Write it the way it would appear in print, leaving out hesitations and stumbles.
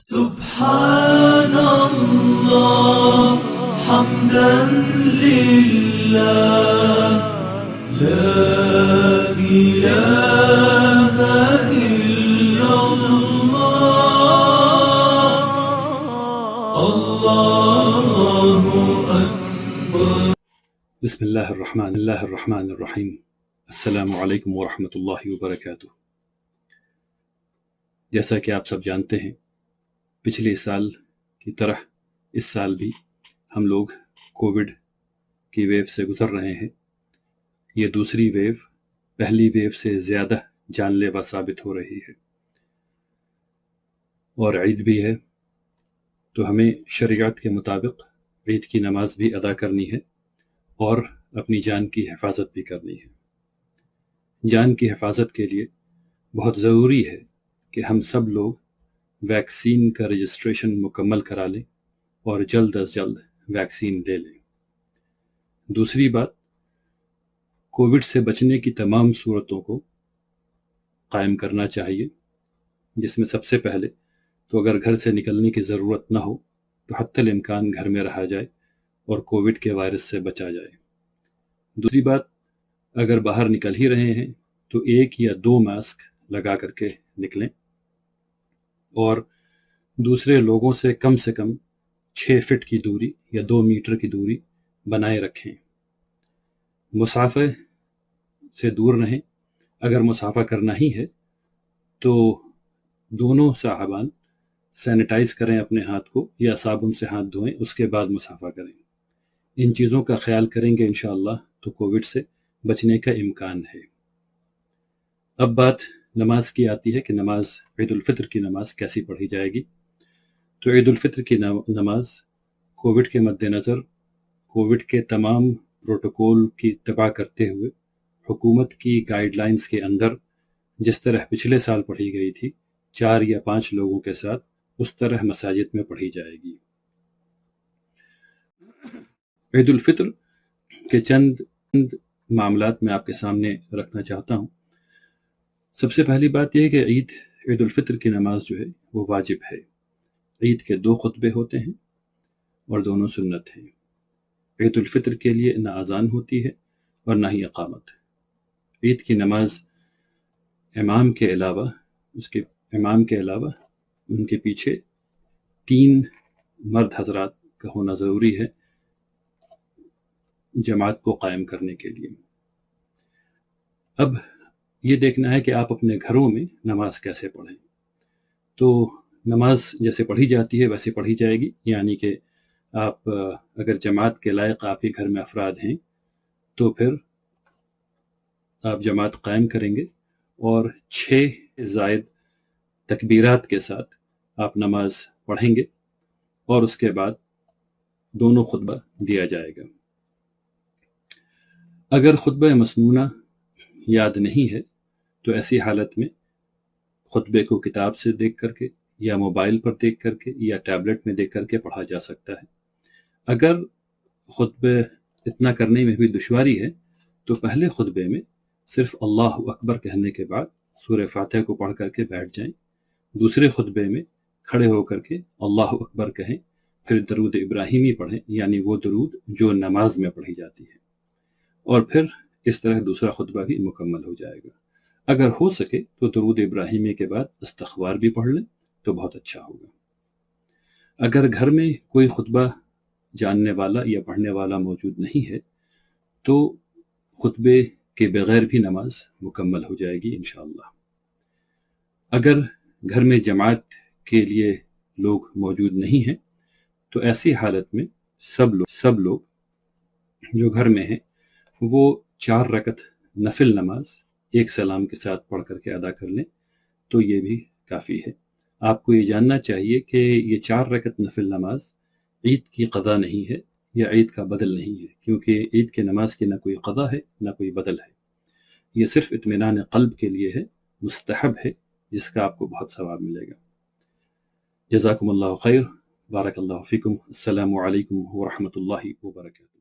سبحان الله حمدا لله لا إله إلا الله الله أكبر. بسم اللہ الرحمن الرحیم. السلام علیکم ورحمۃ اللہ وبرکاتہ. جیسا کہ آپ سب جانتے ہیں، پچھلے سال کی طرح اس سال بھی ہم لوگ کووڈ کی ویو سے گزر رہے ہیں. یہ دوسری ویو پہلی ویو سے زیادہ جان لیوا ثابت ہو رہی ہے، اور عید بھی ہے، تو ہمیں شریعت کے مطابق عید کی نماز بھی ادا کرنی ہے اور اپنی جان کی حفاظت بھی کرنی ہے. جان کی حفاظت کے لیے بہت ضروری ہے کہ ہم سب لوگ ویکسین کا رجسٹریشن مکمل کرا لیں اور جلد از جلد ویکسین لے لیں. دوسری بات، کووڈ سے بچنے کی تمام صورتوں کو قائم کرنا چاہیے، جس میں سب سے پہلے تو اگر گھر سے نکلنے کی ضرورت نہ ہو تو حتی الامکان گھر میں رہا جائے اور کووڈ کے وائرس سے بچا جائے. دوسری بات، اگر باہر نکل ہی رہے ہیں تو 1 یا 2 ماسک لگا کر کے نکلیں، اور دوسرے لوگوں سے کم 6 فٹ کی دوری یا 2 میٹر کی دوری بنائے رکھیں. مسافہ سے دور رہیں. اگر مسافہ کرنا ہی ہے تو دونوں صاحبان سینیٹائز کریں اپنے ہاتھ کو یا صابن سے ہاتھ دھوئیں، اس کے بعد مسافہ کریں. ان چیزوں کا خیال کریں گے انشاءاللہ تو کووڈ سے بچنے کا امکان ہے. اب بات نماز کی آتی ہے کہ نماز عید الفطر کی نماز کیسی پڑھی جائے گی. تو عید الفطر کی نماز کووڈ کے مد نظر کووڈ کے تمام پروٹوکول کی اتباع کرتے ہوئے حکومت کی گائیڈ لائنز کے اندر جس طرح پچھلے سال پڑھی گئی تھی 4 یا 5 لوگوں کے ساتھ، اس طرح مساجد میں پڑھی جائے گی. عید الفطر کے چند معاملات میں آپ کے سامنے رکھنا چاہتا ہوں. سب سے پہلی بات یہ ہے کہ عید الفطر کی نماز جو ہے وہ واجب ہے. عید کے 2 خطبے ہوتے ہیں اور دونوں سنت ہیں. عید الفطر کے لیے نہ اذان ہوتی ہے اور نہ ہی اقامت. عید کی نماز امام کے علاوہ ان کے پیچھے 3 مرد حضرات کا ہونا ضروری ہے جماعت کو قائم کرنے کے لیے. اب یہ دیکھنا ہے کہ آپ اپنے گھروں میں نماز کیسے پڑھیں. تو نماز جیسے پڑھی جاتی ہے ویسے پڑھی جائے گی، یعنی کہ آپ اگر جماعت کے لائق آپ کے گھر میں افراد ہیں تو پھر آپ جماعت قائم کریں گے اور 6 زائد تکبیرات کے ساتھ آپ نماز پڑھیں گے، اور اس کے بعد دونوں خطبہ دیا جائے گا. اگر خطبہ مسنونہ یاد نہیں ہے تو ایسی حالت میں خطبے کو کتاب سے دیکھ کر کے یا موبائل پر دیکھ کر کے یا ٹیبلٹ میں دیکھ کر کے پڑھا جا سکتا ہے. اگر خطبے اتنا کرنے میں بھی دشواری ہے تو پہلے خطبے میں صرف اللہ اکبر کہنے کے بعد سورہ فاتحہ کو پڑھ کر کے بیٹھ جائیں. دوسرے خطبے میں کھڑے ہو کر کے اللہ اکبر کہیں، پھر درود ابراہیمی پڑھیں، یعنی وہ درود جو نماز میں پڑھی جاتی ہے، اور پھر اس طرح دوسرا خطبہ بھی مکمل ہو جائے گا. اگر ہو سکے تو درود ابراہیمی کے بعد استغفار بھی پڑھ لیں تو بہت اچھا ہوگا. اگر گھر میں کوئی خطبہ جاننے والا یا پڑھنے والا موجود نہیں ہے تو خطبے کے بغیر بھی نماز مکمل ہو جائے گی انشاءاللہ. اگر گھر میں جماعت کے لیے لوگ موجود نہیں ہیں تو ایسی حالت میں سب لوگ جو گھر میں ہیں وہ 4 رکعت نفل نماز 1 سلام کے ساتھ پڑھ کر کے ادا کر لیں تو یہ بھی کافی ہے. آپ کو یہ جاننا چاہیے کہ یہ 4 رکعت نفل نماز عید کی قضا نہیں ہے یا عید کا بدل نہیں ہے، کیونکہ عید کی نماز کی نہ کوئی قضا ہے نہ کوئی بدل ہے. یہ صرف اطمینان قلب کے لیے ہے، مستحب ہے، جس کا آپ کو بہت ثواب ملے گا. جزاکم اللہ خیر، بارک اللہ فیکم. السلام علیکم ورحمۃ اللہ وبرکاتہ.